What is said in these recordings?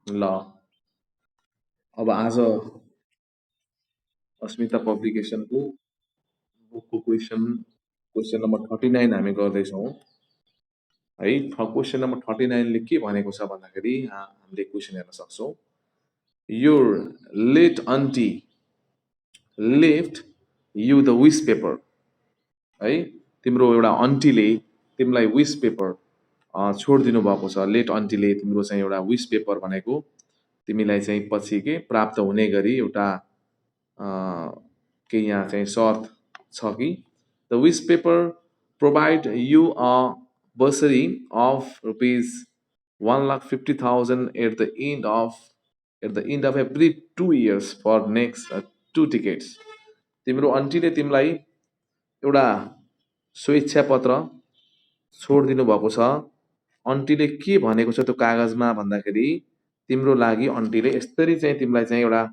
ल अब आज अस्मिता पब्लिकेसनको बुकको क्वेसन नम्बर 39 हामी गर्दैछौँ है। क्वेसन नम्बर 39ले के भनेको छ भन्दाखेरि हामीले क्वेसन हेर्न सक्छौँ। Your late aunty left you the will's paper है। तिम्रो एउटा अन्टीले तिमीलाई विस पेपर छोडिदिनु भएको छ। लेट अन्टीले तिम्रो चाहिँ एउटा विस पेपर भनेको तिमीलाई चाहिँ पछि के प्राप्त हुने गरी एउटा के यहाँ चाहिँ शर्त छ कि the will's paper provide you a bursary of rupees 1,50,000 at the end of every 2 years for next 2 decades। तिम्रो अन्टीले तिमीलाई एउटा स्वेच्छा पत्र छोडिदिनु भएको छ। अन्टीले के भनेको छ त्यो कागजमा भन्दाखेरि तिम्रो लागि अन्टीले यसरी चाहिँ तिमीलाई चाहिँ एउटा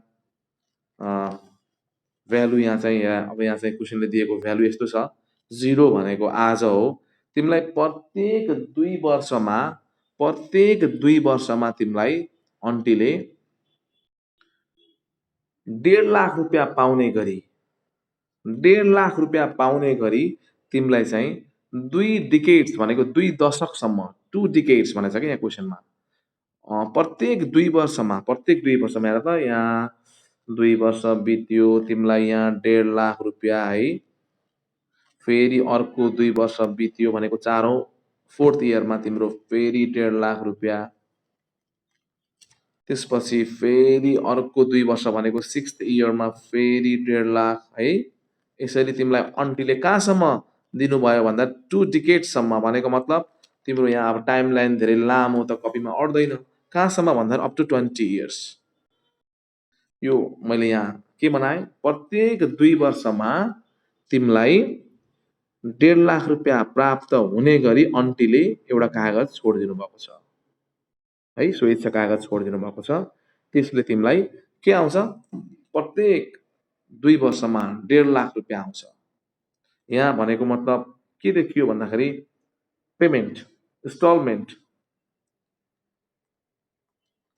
भ्यालु यहाँ चाहिँ अब यहाँ चाहिँ क्वेसनले दिएको भ्यालु यस्तो छ। 0 भनेको आज हो। तिमीलाई प्रत्येक 2 वर्षमा तिमीलाई अन्टीले 1.5 लाख रुपियाँ पाउने गरी 1.5 लाख रुपियाँ पाउने गरी तिमीलाई चाहिँ 2 डिकेड्स भनेको 2 दशकसम्म 2 डिकेड्स भनेको छ कि यहाँ क्वेसनमा। प्रत्येक 2 वर्षमा हेर त यहाँ 2 वर्ष बित्यो तिमीलाई यहाँ 1.5 लाख रुपियाँ है। फेरि अर्को 2 वर्ष बित्यो भनेको 4th इयरमा तिम्रो फेरि 1.5 लाख रुपियाँ। त्यसपछि फेरि अर्को 2 वर्ष भनेको 6th इयरमा फेरि 1.5 लाख है। यसरी तिमीलाई अन्टीले कहाँसम्म दिनुभयो भन्दा 2 डिकेडसम्म भनेको मतलब तिम्रो यहाँ अब टाइमलाइन धेरै लामो त कपीमा अट्दैन। कहाँसम्म भन्दा अप टु 20 इयर्स। यो मैले यहाँ के बनाएँ प्रत्येक 2 वर्षमा तिमीलाई 1.5 लाख रुपियाँ प्राप्त हुने गरी अन्टीले एउटा कागज छोडिदिनु भएको छ है। स्वेच्छा कागज छोडिदिनु भएको छ। त्यसले तिमीलाई के आउँछ प्रत्येक 2 वर्षमा 1.5 लाख रुपियाँ आउँछ। यहाँ भनेको मतलब के देखियो भन्दाखेरि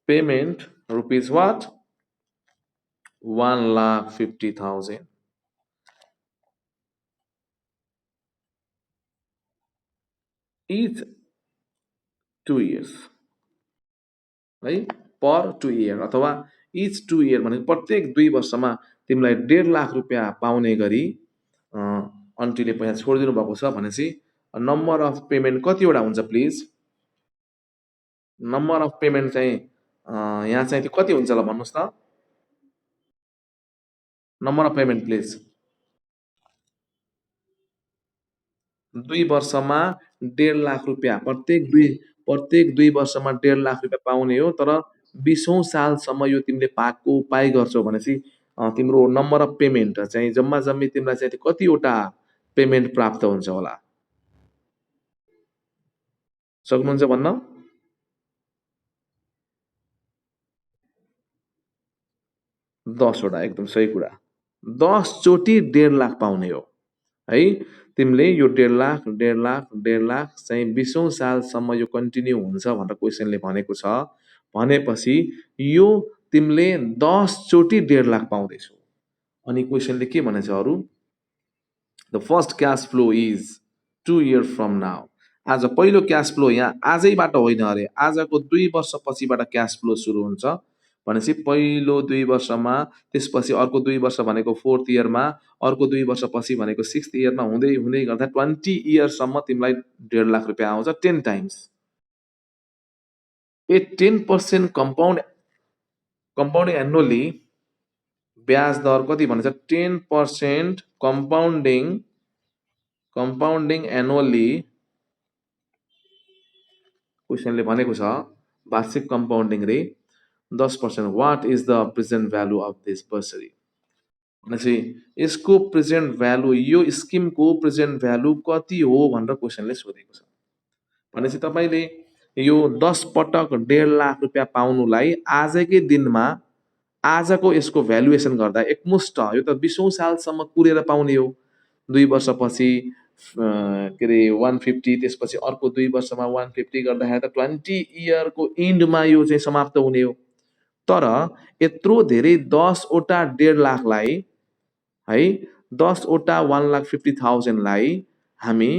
payment rupees what 1,50,000 each 2 years है। पर 2 year अथवा each 2 year भनेको प्रत्येक 2 वर्षमा तिमीलाई 1.5 लाख रुपियाँ पाउने गरी अन्टीले पैसा छोडिदिनु भएको छ भनेपछि नम्बर अफ पेमेन्ट कतिवटा हुन्छ प्लिज। नम्बर अफ पेमेन्ट चाहिँ यहाँ चाहिँ कति हुन्छ ल भन्नुहोस् त। नम्बर अफ पेमेन्ट प्लिज 2 वर्षमा 1.5 लाख रुपियाँ प्रत्येक 2 वर्षमा 1.5 लाख रुपियाँ पाउने हो। तर 20औं सालसम्म यो तिमीले पाइ गर्छौ भनेपछि तिम्रो नम्बर अफ पेमेन्ट चाहिँ जम्मा जम्मी तिमीलाई चाहिँ कतिवटा पेमेन्ट प्राप्त हुन्छ होला सक्नुहुन्छ भन्न। 10 वटा एकदम सही कुरा। 10 चोटि 1.5 लाख पाउने हो है। तिमीले यो 1.5 लाख चाहिँ 20औं सालसम्म यो कन्टिन्यू हुन्छ भनेर क्वेसनले भनेको छ भनेपछि यो तिमीले 10 चोटि 1.5 लाख पाउँदैछौ। अनि क्वेसनले के भनेछ अरू the first cash flow is 2 years from now. आज पहिलो क्यास फ्लो यहाँ आजैबाट होइन अरे आजको 2 वर्ष पछिबाट क्यास फ्लो सुरु हुन्छ भनेपछि पहिलो 2 वर्षमा त्यसपछि अर्को 2 वर्ष भनेको 4th इयरमा अर्को 2 वर्ष पछि भनेको 6th इयरमा हुँदै हुँदै गर्दा 20 इयरसम्म तिमीलाई 1.5 लाख रुपियाँ आउँछ 10 टाइम्स। 10% कम्पाउन्डिङ एनुअली ब्याज दर कति भनेछ 10% कम्पाउन्डिङ एनुअली क्वेसनले भनेको छ वार्षिक compounding rate 10%। What is the present value of this bursary भनेपछि यसको प्रेजेन्ट भ्यालु यो स्किमको प्रेजेन्ट भ्यालु कति हो भनेर क्वेसनले सोधेको छ। भनेपछि तपाईँले यो 10 पटक 1.5 लाख रुपियाँ पाउनुलाई आजकै दिनमा आजको यसको भ्यालुएसन गर्दा एकमुष्ट यो त 20औं सालसम्म कुरेर पाउने हो। 2 वर्षपछि के अरे 150 त्यसपछि अर्को 2 वर्षमा 150 गर्दाखेरि त 20 इयरको इन्डमा यो चाहिँ समाप्त हुने हो। तर यत्रो धेरै 10 वटा 1.5 लाखलाई है 10 वटा 1,50,000 लाई हामी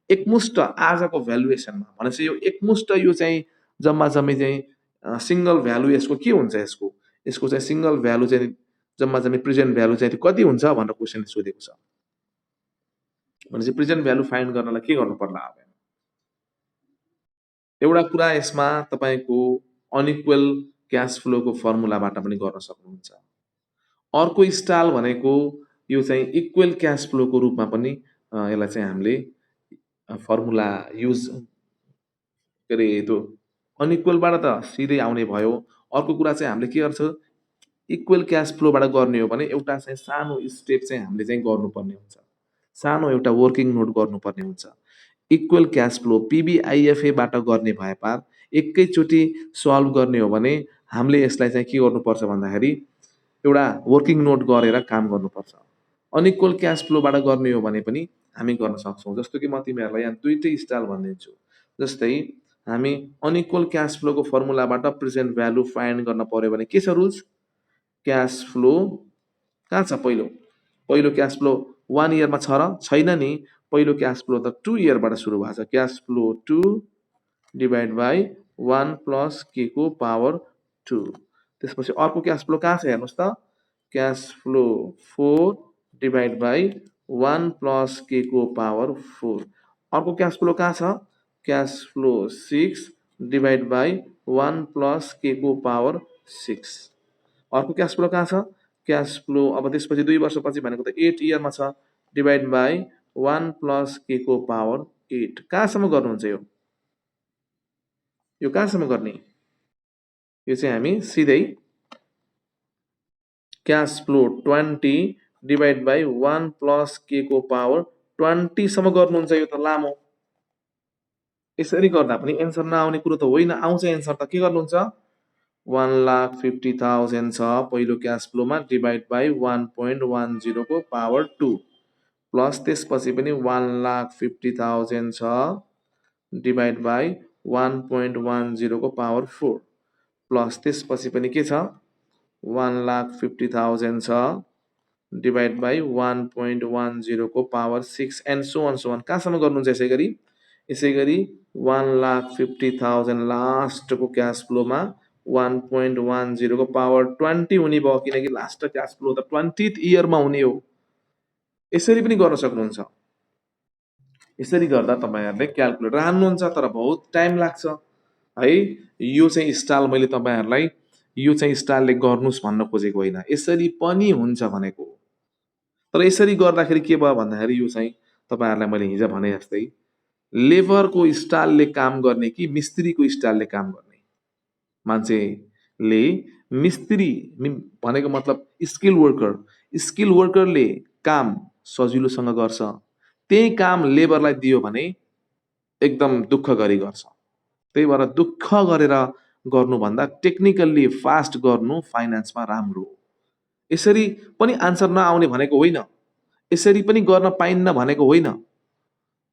एकमुष्ट आजको भ्यालुएसनमा भनेपछि यो एकमुष्ट यो चाहिँ जम्मा जम्मी चाहिँ सिंगल भ्यालु यसको के हुन्छ यसको यसको चाहिँ सिंगल भ्यालु चाहिँ जम्मा जम्मी प्रेजेन्ट भ्यालु चाहिँ कति हुन्छ भनेर क्वेसन सोधेको छ भनेपछि प्रेजेन्ट भ्यालु फाइन्ड गर्नलाई के गर्नु पर्ला अब एउटा कुरा यसमा तपाईको अनइक्वल क्याश फ्लोको फर्मुलाबाट पनि गर्न सक्नुहुन्छ अर्को स्टाइल भनेको यो चाहिँ इक्वल क्याश फ्लोको रूपमा पनि यसलाई चाहिँ हामीले फर्मुला युज के अरे त्यो अनइक्वलबाट त सिधै आउने भयो अर्को कुरा चाहिँ हामीले के गर्छ इक्वल क्याश फ्लोबाट गर्ने हो भने एउटा चाहिँ सानो स्टेप चाहिँ हामीले चाहिँ गर्नुपर्ने हुन्छ सानो एउटा वर्किङ नोट गर्नुपर्ने हुन्छ इक्वल क्याश फ्लो पिबिआइएफएबाट गर्ने भए पार एकैचोटि सल्भ गर्ने हो भने हामीले यसलाई चाहिँ के गर्नुपर्छ भन्दाखेरि एउटा वर्किङ नोट गरेर काम गर्नुपर्छ अनइक्वल क्याश फ्लोबाट गर्ने हो भने पनि हामी गर्न सक्छौँ जस्तो कि म तिमीहरूलाई यहाँ दुईटै स्टाइल भनिदिन्छु जस्तै हामी अनइक्वल क्याश फ्लोको फर्मुलाबाट प्रेजेन्ट भ्यालु फाइन्ड गर्न पर्यो भने के छ रुल्स क्याश फ्लो कहाँ छ पहिलो पहिलो क्याश फ्लो 1 इयरमा छ र छैन नि पहिलो क्याश फ्लो त 2 इयरबाट सुरु भएको छ cash flow 2 divide by 1 plus के को पावर 2 त्यसपछि अर्को क्याश फ्लो कहाँ छ हेर्नुहोस् त cash flow 4 divide by 1 plus के को पावर 4 अर्को क्याश फ्लो कहाँ छ cash flow 6 divide by 1 plus के को पावर 6 अर्को क्याश फ्लो कहाँ छ क्याश फ्लो अब त्यसपछि 2 वर्षपछि भनेको त 8 इयरमा छ डिभाइड बाई 1 प्लस के को पावर 8 कहाँसम्म गर्नुहुन्छ यो कहाँसम्म गर्ने यो चाहिँ हामी सिधै cash flow 20 divide by 1 plus के को पावर 20 सम्म गर्नुहुन्छ यो त लामो यसरी गर्दा पनि एन्सर नआउने कुरो त होइन आउँछ एन्सर त के गर्नुहुन्छ 1,50,000 छ पहिलो क्याश फ्लोमा डिभाइड बाई 1.10 को पावर 2 प्लस त्यसपछि पनि 1,50,000 छ डिभाइड बाई 1.10 को पावर 4 प्लस त्यसपछि पनि के छ 1,50,000 छ डिभाइड बाई 1.10 को पावर 6 एन्ड सो अन कहाँसम्म गर्नुहुन्छ यसै गरी 1,50,000 लास्टको क्याश फ्लोमा 1.10 को पावर 20 हुने भयो किनकि लास्ट क्याश फ्लो त 20th इयरमा हुने हो यसरी पनि गर्न सक्नुहुन्छ यसरी गर्दा तपाईहरुले क्याल्कुलेटर हान्नुहुन्छ तर बहुत टाइम लाग्छ है यो चाहिँ स्टाइल मैले तपाईहरुलाई यो चाहिँ स्टाइलले गर्नुस् भन्न खोजेको होइन यसरी पनि हुन्छ भनेको तर यसरी गर्दाखेरि के भयो भन्दाखेरि यो चाहिँ तपाईहरुलाई मैले हिजो भने जस्तै लेबरको स्टाइलले काम गर्ने कि मिस्त्रीको स्टाइलले काम गर्ने मान्छेले मिस्त्री भनेको मतलब स्किल वर्करले काम सजिलोसँग गर्छ त्यही काम लेबरलाई दियो भने एकदम दुःख गरी गर्छ त्यही भएर दुःख गरेर गर्नुभन्दा टेक्निकल्ली फास्ट गर्नु फाइनान्समा राम्रो यसरी पनि आन्सर नआउने भनेको होइन यसरी पनि गर्न पाइन्न भनेको होइन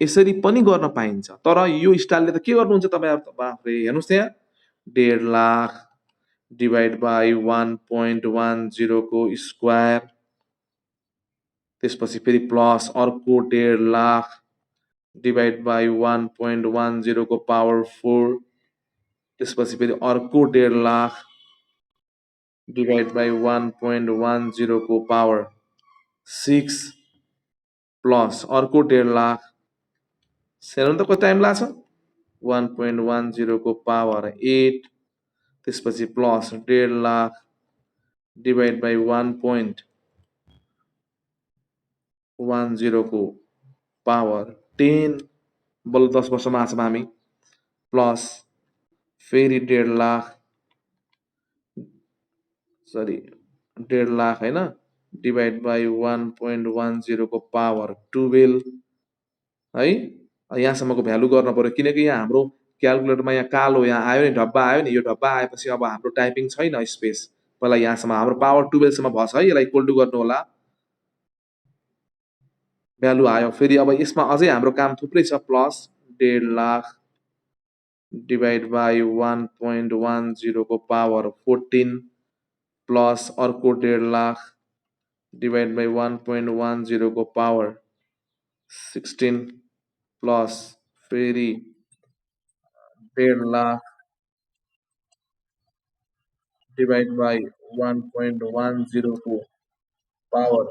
यसरी पनि गर्न पाइन्छ तर यो स्टाइलले त के गर्नुहुन्छ तपाईहरु बाफरे हेर्नुस् त्यहाँ 1.5 लाख डिभाइड बाई 1.10 को स्क्वायर त्यसपछि फेरि प्लस अर्को 1.5 लाख डिभाइड बाई 1.10 को पावर 4 त्यसपछि फेरि अर्को 1.5 लाख डिभाइड बाई 1.10 को पावर 6 प्लस अर्को 1.5 लाख हेर्नु त कति टाइम लाग्छ 1.10 को पावर 8 त्यसपछि प्लस 1.5 लाख डिभाइड बाई 1.10 को पावर 10 बल्ल 10 वर्षमा आछौँ हामी प्लस फेरि 1.5 लाख सरी 1.5 लाख हैन डिभाइड बाई 1.10 को पावर 12 है यहाँसम्मको भ्यालु गर्न पर्यो किनकि यहाँ हाम्रो क्याल्कुलेटरमा यहाँ कालो यहाँ आयो नि ढब्बा आयो नि यो ढब्बा आएपछि अब हाम्रो टाइपिङ छैन स्पेस पहिला यहाँसम्म हाम्रो पावर 12 सम्म भछ है यसलाई इक्वल टु गर्नु होला भ्यालु आयो फेरि अब यसमा अझै हाम्रो काम थुप्रै छ प्लस 1.5 लाख डिभाइड बाई 1.10 को पावर 14 प्लस अर्को 1.5 लाख डिभाइड बाई 1.10 को पावर 16 प्लस फेरि 1.5 लाख डिभाइड बाई 1.10 को power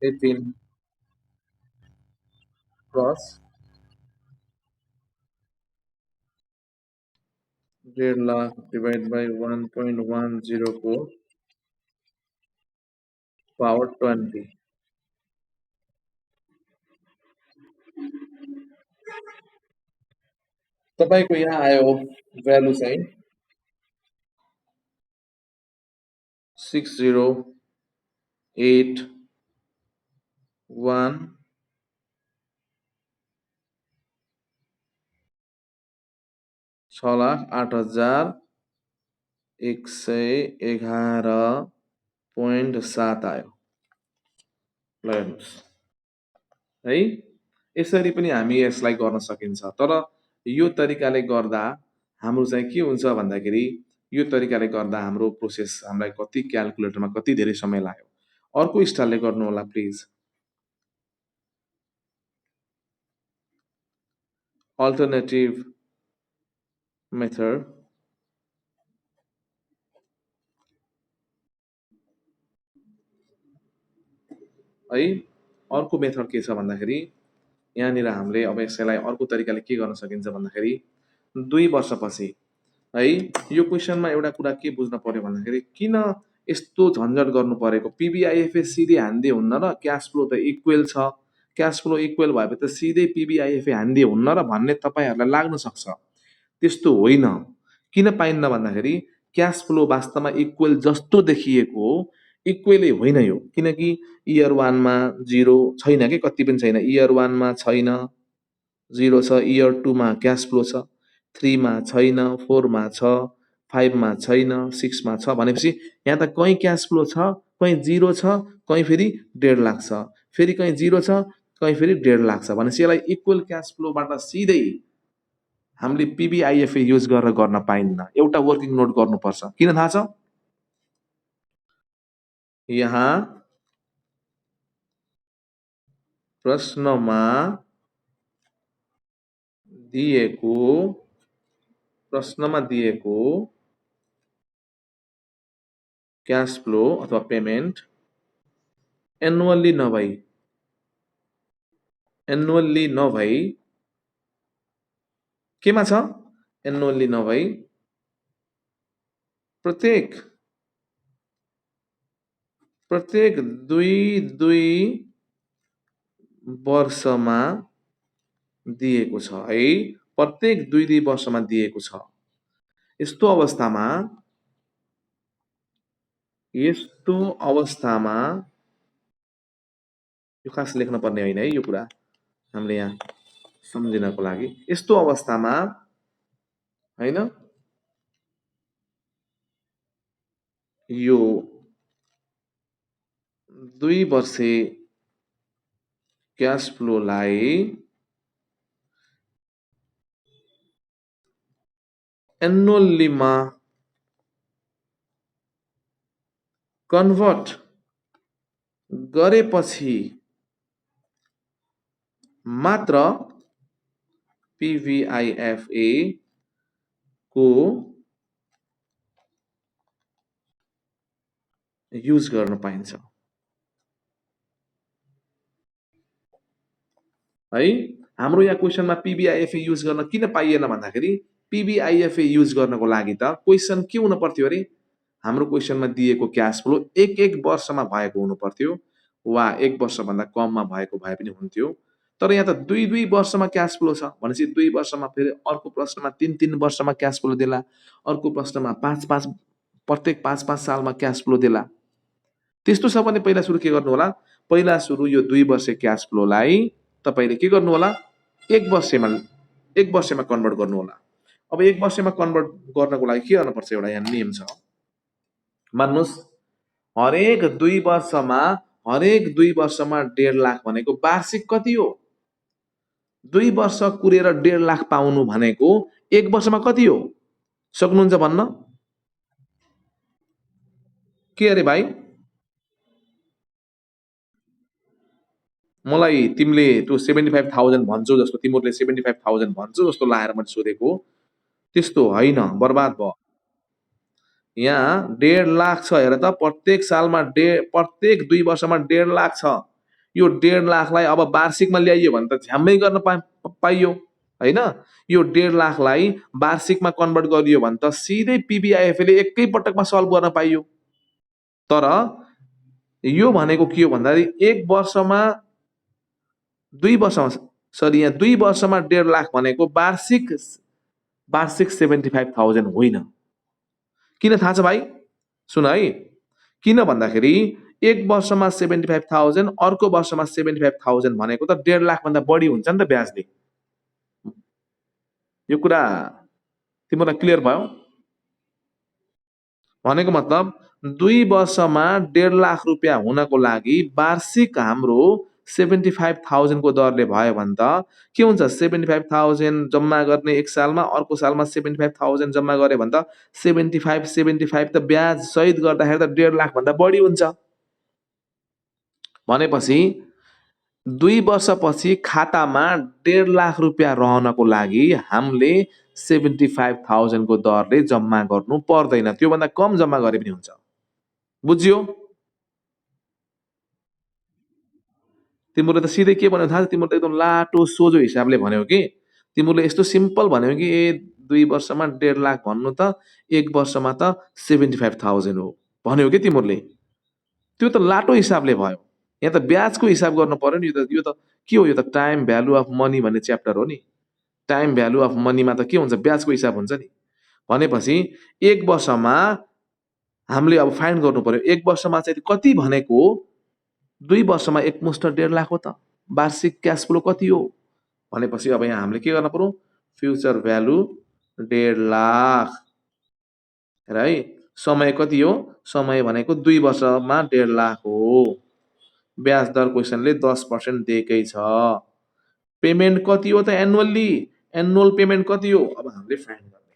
18 plus 1.5 lakh divide by 1.10 को पावर 20। तपाईँको यहाँ आयो भ्यालु चाहिँ 6081 6,08,111.7 आयो। ल हेर्नुहोस् है, यसरी पनि हामी यसलाई गर्न सकिन्छ। तर यो तरिकाले गर्दा हाम्रो चाहिँ के हुन्छ भन्दाखेरि यो तरिकाले गर्दा हाम्रो प्रोसेस हामीलाई कति क्याल्कुलेटरमा कति धेरै समय लाग्यो। अर्को स्टाइलले गर्नु होला प्लिज। अल्टरनेटिभ मेथड है। अर्को मेथड के छ भन्दाखेरि यहाँनिर हामीले अब यसैलाई अर्को तरिकाले के गर्न सकिन्छ भन्दाखेरि 2 वर्षपछि है, यो क्वेसनमा एउटा कुरा के बुझ्न पर्यो भन्दाखेरि किन यस्तो झन्झट गर्नु परेको। पिबिआइएफए सिधै हान्दिए हुन्न र, क्यास फ्लो त इक्वेल छ, क्यास फ्लो इक्वेल भएपछि त सिधै पिबिआइएफए हान्दिए हुन्न र भन्ने तपाईँहरूलाई लाग्न सक्छ। त्यस्तो होइन। किन पाइन्न भन्दाखेरि क्यास फ्लो वास्तवमा इक्वेल जस्तो देखिएको हो, इक्वेलै होइन यो। किनकि इयर 1 मा 0 छैन कि, कति पनि छैन। इयर 1 मा छैन, 0 छ। इयर 2 मा क्यास फ्लो छ, 3 मा छैन, 4 मा छ, 5 मा छैन, 6 मा छ भनेपछि यहाँ त कहीँ क्यास फ्लो छ, कहीँ 0 छ, कहीँ फेरि 1.5 लाख छ, फेरि कहीँ 0 छ, कहीँ फेरि 1.5 लाख छ भनेपछि यसलाई इक्वल क्यास फ्लोबाट सिधै हामीले पिबिआइएफए युज गरेर गर्न पाइन्न। एउटा वर्किङ नोट गर्नुपर्छ। किन थाहा छ? यहाँ प्रश्नमा दिएको क्यास फ्लो अथवा पेमेन्ट एनुअल्ली नभई केमा छ? एनुअल्ली नभई प्रत्येक 2 वर्षमा दिएको छ है। प्रत्येक 2 वर्षमा दिएको छ। यस्तो अवस्थामा यो खास लेख्न पर्ने होइन है, यो कुरा हामीले यहाँ सम्झिनको लागि। यस्तो अवस्थामा हैन, यो 2 वर्षे क्यास फ्लोलाई एनुअल्लीमा कन्भर्ट गरेपछि मात्र पिभिआइएफए को युज गर्न पाइन्छ है। हाम्रो यहाँ क्वेसनमा पिबिआइएफए युज गर्न किन पाइएन भन्दाखेरि पिबिआइएफए युज गर्नको लागि त क्वेसन के हुनु पर्थ्यो अरे, हाम्रो क्वेसनमा दिएको क्यास फ्लो एक वर्षमा भएको हुनु पर्थ्यो वा 1 वर्षभन्दा कममा भएको भए पनि हुन्थ्यो। तर यहाँ त 2 वर्षमा क्यास फ्लो छ भनेपछि 2 वर्षमा फेरि अर्को प्रश्नमा 3 वर्षमा क्यास फ्लो देला, अर्को प्रश्नमा प्रत्येक 5 सालमा क्यास फ्लो देला। त्यस्तो छ भने पहिला सुरु के गर्नु होला? पहिला सुरु यो 2 वर्षे क्यास फ्लोलाई तपाईले के गर्नु होला? 1 वर्षमा कन्भर्ट गर्नु होला। अब 1 वर्षमा कन्भर्ट गर्नको लागि के गर्नुपर्छ? एउटा यहाँ नियम छ। मान्नुस् हरेक 2 वर्षमा 1.5 लाख भनेको वार्षिक कति हो? 2 वर्ष कुरेर 1.5 लाख पाउनु भनेको 1 वर्षमा कति हो? सक्नुहुन्छ भन्न? के अरे भाइ मलाई तिमीले त्यो 75,000 भन्छौ जस्तो तिमीहरूले 75,000 भन्छौ जस्तो लागेर मैले सोधेको त्यस्तो होइन बर्बाद भयो यहाँ 1.5 लाख छ हेर त प्रत्येक सालमा प्रत्येक 2 वर्षमा 1.5 लाख छ यो 1.5 लाखलाई अब वार्षिकमा ल्याइयो भने त झ्याम्मै गर्न पाइयो होइन यो 1.5 लाखलाई वार्षिकमा कन्भर्ट गरियो भने त सिधै पिबिआइएफले एकै पटकमा सल्भ गर्न पाइयो तर यो भनेको के हो भन्दाखेरि एक वर्षमा 2 वर्षमा सरी यहाँ 2 वर्षमा 1.5 लाख भनेको वार्षिक वार्षिक 75,000 होइन किन थाहा छ भाइ सुन है किन भन्दाखेरि एक वर्षमा 75,000 अर्को वर्षमा 75,000 भनेको त 1.5 लाख भन्दा बढी हुन्छ नि त ब्याजले यो कुरा तिमीलाई क्लियर भयो भनेको मतलब 2 वर्षमा 1.5 लाख रुपियाँ हुनको लागि वार्षिक हाम्रो 75,000 को दरले भयो भने त के हुन्छ 75,000 जम्मा गर्ने एक सालमा अर्को सालमा 75,000 जम्मा गरे भने त 75 त ब्याज सहित गर्दाखेरि त 1.5 लाख भन्दा बढी हुन्छ भनेपछि 2 वर्षपछि खातामा 1.5 लाख रुपियाँ रहनको लागि हामीले 75,000 को दरले जम्मा गर्नु पर्दैन त्योभन्दा कम जम्मा गरे पनि हुन्छ बुझ्यो तिमीले त सिधै के भन्यो थाहा छ तिमीले एकदम लाटो सोझो हिसाबले भन्यौ कि तिमीले यस्तो सिम्पल भन्यौ कि ए 2 वर्षमा 1.5 लाख भन्नु त एक वर्षमा त 75,000 हो भन्यौ कि तिमीले त्यो त लाटो हिसाबले भयो यहाँ त ब्याजको हिसाब गर्नु पर्यो नि यो त के हो यो त टाइम भ्यालु अफ मनी भन्ने च्याप्टर हो नि टाइम भ्यालु अफ मनीमा त के हुन्छ ब्याजको हिसाब हुन्छ नि भनेपछि एक वर्षमा हामीले अब फाइन्ड गर्नु पर्यो एक वर्षमा चाहिँ कति भनेको 2 वर्षमा एकमुष्ट 1.5 लाख हो त वार्षिक क्यास फ्लो कति हो भनेपछि अब यहाँ हामीले के गर्न पर्यो फ्युचर भ्यालु 1.5 लाख है समय कति हो समय भनेको 2 वर्षमा 1.5 लाख हो ब्याज दर क्वेसनले 10% दिएकै छ पेमेन्ट कति हो त एनुअल्ली एनुअल पेमेन्ट कति हो अब हामीले फाइन्ड गर्ने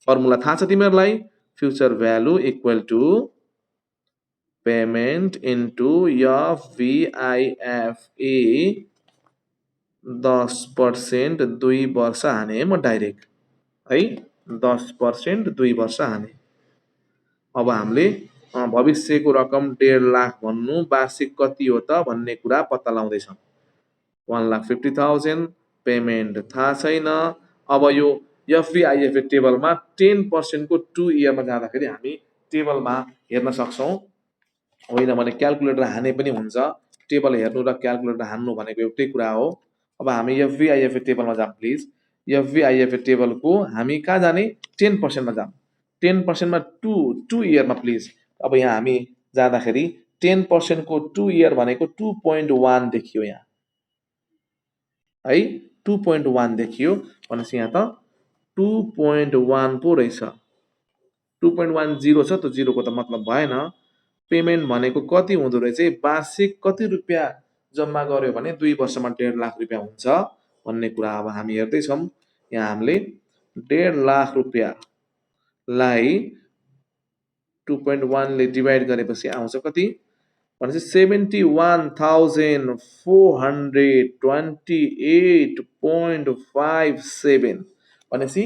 फर्मुला थाहा छ तिमीहरूलाई future value equal to payment into FVIFA 10% 2 वर्ष हाने म डाइरेक्ट है 10% 2 वर्ष हाने अब हामीले भविष्यको रकम 1.5 लाख भन्नु वार्षिक कति हो त भन्ने कुरा पत्ता लगाउँदैछौँ 1,50,000 पेमेन्ट थाहा छैन अब यो एफभिआइएफए टेबलमा 10% को 2 इयरमा जाँदाखेरि हामी टेबलमा हेर्न सक्छौँ होइन भने क्यालकुलेटर हाने पनि हुन्छ टेबल हेर्नु र क्यालकुलेटर हान्नु भनेको एउटै कुरा हो अब हामी एफभिआइएफए टेबलमा जाऊँ प्लिज एफभिआइएफए टेबलको हामी कहाँ जाने 10%मा जाऊँ 10%मा टु इयरमा प्लिज अब यहाँ हामी जाँदाखेरि 10% को 2 इयर भनेको 2.1 देखियो यहाँ है 2.1 देखियो भनेपछि यहाँ त 2.1 पो रहेछ 2.10 छ त जिरोको त मतलब भएन पेमेन्ट भनेको कति हुँदो रहेछ वार्षिक कति रुपियाँ जम्मा गर्यो भने 2 वर्षमा 1.5 लाख रुपियाँ हुन्छ भन्ने कुरा अब हामी हेर्दैछौँ यहाँ हामीले 1.5 लाख रुपियाँलाई 2.1 ले डिभाइड गरेपछि आउँछ कति भनेपछि 71,428.57 भनेपछि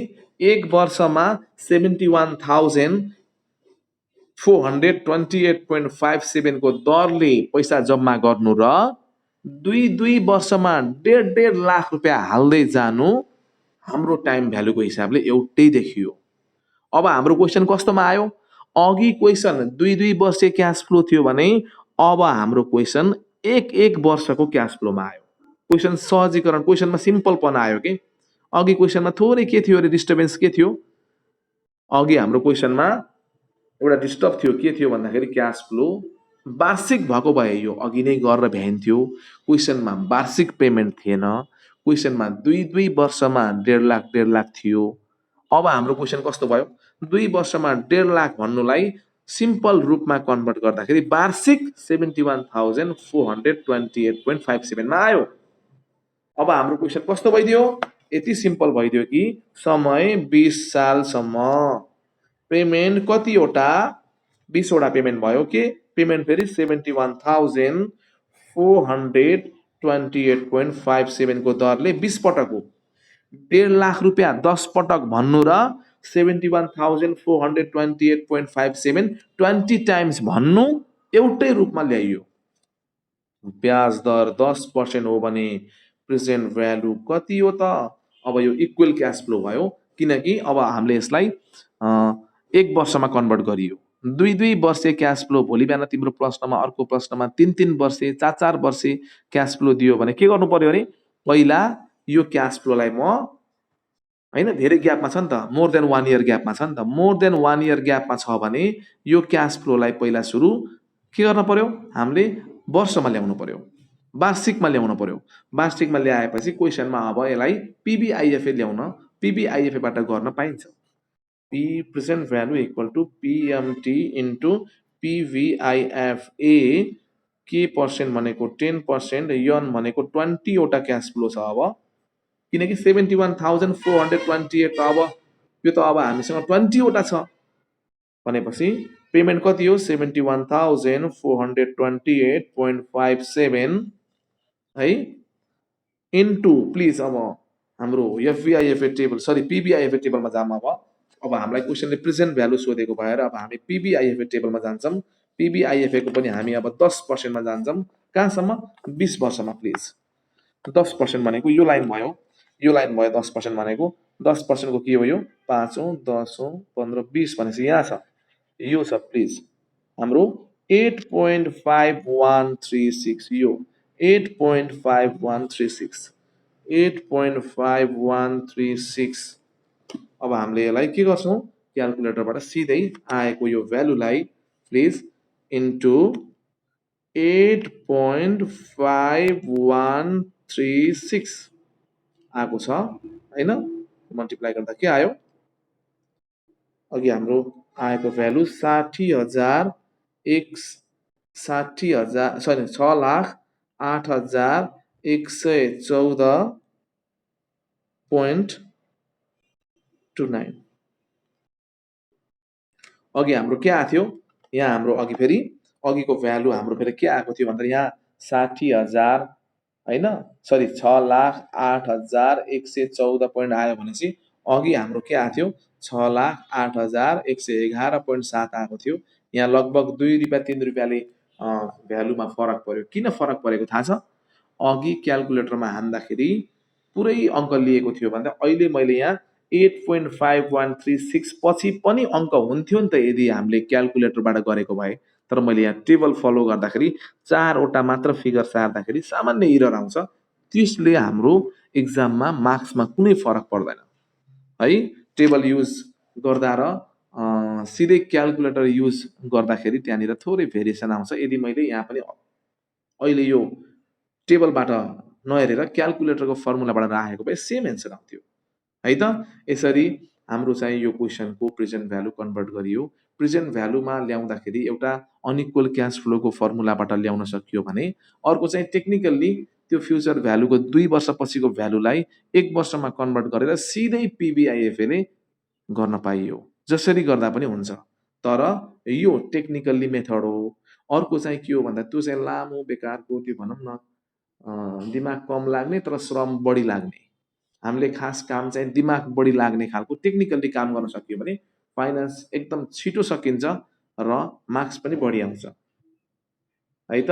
एक वर्षमा 71,428.57 को दरले पैसा जम्मा गर्नु र 2 वर्षमा 1.5 लाख रुपियाँ हाल्दै जानु हाम्रो टाइम भ्यालुको हिसाबले एउटै देखियो अब हाम्रो क्वेसन कस्तोमा आयो अघि क्वेसन 2 वर्षे क्यास फ्लो थियो भने अब हाम्रो क्वेसन एक वर्षको क्यास फ्लोमा आयो क्वेसन सहजीकरण क्वेसनमा सिम्पलपना आयो कि अघि क्वेसनमा थोरै के थियो अरे डिस्टर्बेन्स के थियो अघि हाम्रो क्वेसनमा एउटा डिस्टर्ब थियो के थियो भन्दाखेरि क्यास फ्लो वार्षिक भएको भए यो अघि नै गरेर भ्याइन्थ्यो क्वेसनमा वार्षिक पेमेन्ट थिएन क्वेसनमा 2 वर्षमा 1.5 लाख थियो अब हाम्रो क्वेसन कस्तो भयो 2 वर्षमा 1.5 लाख भन्नुलाई सिम्पल रूपमा कन्भर्ट गर्दाखेरि वार्षिक 71,428.57 मा आयो अब हाम्रो क्वेसन कस्तो भइदियो यति सिम्पल भइदियो कि समय 20 सालसम्म पेमेन्ट कतिवटा 20 वटा पेमेन्ट भयो के पेमेन्ट फेरि 71,428.57 को दरले 20 पटक हो 1.5 लाख रुपियाँ 10 पटक भन्नु र 71,428.57 20 टाइम्स भन्नु एउटै रूपमा ल्याइयो ब्याज दर 10% हो भने प्रेजेन्ट भ्यालु कति हो त अब यो इक्वल क्यास फ्लो भयो किनकि अब हामीले यसलाई 1 वर्षमा कन्भर्ट गरियो 2 वर्षे क्यास फ्लो भोलि बिहान तिम्रो प्रश्नमा अर्को प्रश्नमा 3 वर्षे 4 वर्षे क्यास फ्लो दियो भने के गर्नु पर्यो अरे पहिला यो क्यास फ्लोलाई म हैन धेरै ग्यापमा छ नि त मोर देन 1 इयर ग्यापमा छ नि त मोर देन 1 इयर ग्यापमा छ भने यो क्यास फ्लोलाई पहिला सुरु के गर्न पर्यो हामीले वर्षमा ल्याउनु पर्यो वार्षिकमा ल्याउनु पर्यो वार्षिकमा ल्याएपछि क्वेशनमा अब यसलाई पीबीआईएफए ल्याउन पीबीआईएफए बाट गर्न पाइन्छ P present value equal to PMT into PVIFA के पर्सेन्ट भनेको 10% यन भनेको 20 वटा क्यास फ्लो छ अब किनकि 71,428 त अब यो त अब हामीसँग 20 वटा छ भनेपछि पेमेन्ट कति हो 71,428.57 है इन्टु प्लिज अब हाम्रो एफबीआईएफए टेबल सरी पीबीआईएफए टेबलमा जाम अब हामीलाई क्वेशनले प्रेजेन्ट भ्यालु सोधेको भएर अब हामी पीबीआईएफए टेबलमा जान्छौँ पीबीआईएफए को पनि हामी अब 10% मा जान्छौँ कहाँसम्म 20 वर्षमा प्लिज 10% भनेको यो लाइन भयो 10% भनेको 10% को के हो यो 5 औं 10 औं 15 20 भनेपछि यहाँ छ यो छ प्लिज हाम्रो 8.5136 यो 8.5136 अब हामीले यसलाई के गर्छौं क्याल्कुलेटरबाट सिधै आएको यो भ्यालुलाई प्लिज इन्टु 8.5136 आएको छ हैन मल्टिप्लाई गर्दा के आयो अघि हाम्रो आएको भ्यालु 60,000 सरी 6,08,114.29 अघि हाम्रो के आएको थियो यहाँ हाम्रो अघि फेरि अघिको भ्यालु हाम्रो फेरि के आएको थियो भन्दा यहाँ 60,000 हैन सरी 6,08,114 आयो भनेपछि अघि हाम्रो के आएको थियो 6,08,111.7 आएको थियो यहाँ लगभग 2 रुपैयाँ 3 रुपैयाँले भ्यालुमा फरक पर्यो किन फरक परेको थाहा छ अघि क्याल्कुलेटरमा हान्दाखेरि पुरै अङ्क लिएको थियो भन्दा अहिले मैले यहाँ 8.5136 पछि पनि अङ्क हुन्थ्यो नि त यदि हामीले क्याल्कुलेटरबाट गरेको भए तर मैले यहाँ टेबल फलो गर्दाखेरि 4 वटा मात्र फिगर सार्दाखेरि सामान्य एरर आउँछ त्यसले हाम्रो एक्जाममा मार्क्समा कुनै फरक पर्दैन है टेबल युज गर्दा र सिधै क्याल्कुलेटर युज गर्दाखेरि त्यहाँनिर थोरै भेरिएसन आउँछ यदि मैले यहाँ पनि अहिले यो टेबलबाट नहेरेर क्याल्कुलेटरको फर्मुलाबाट राखेको भए सेम एन्सर आउँथ्यो है त यसरी हाम्रो चाहिँ यो क्वेशनको प्रेजेन्ट भ्यालु कन्भर्ट गरियो प्रेजेन्ट भ्यालुमा ल्याउँदाखेरि एउटा अनइक्वल क्याश फ्लोको फर्मुलाबाट ल्याउन सकियो भने अर्को चाहिँ टेक्निकल्ली त्यो फ्युचर भ्यालुको 2 वर्षपछिको भ्यालुलाई 1 वर्षमा कन्भर्ट गरेर सिधै पीबीआईएफए ले गर्न पाइयो जसरी गर्दा पनि हुन्छ तर यो टेक्निकल्ली मेथड हो अर्को चाहिँ के हो भन्दा त्यो चाहिँ लामो बेकारको त्यो भनौँ न दिमाग कम लाग्ने तर श्रम बढी लाग्ने हामीले खास काम चाहिँ दिमाग बढी लाग्ने खालको टेक्निकल्ली काम गर्न सकियो भने फाइनान्स एकदम छिटो सकिन्छ र मार्क्स पनि बढी आउँछ है त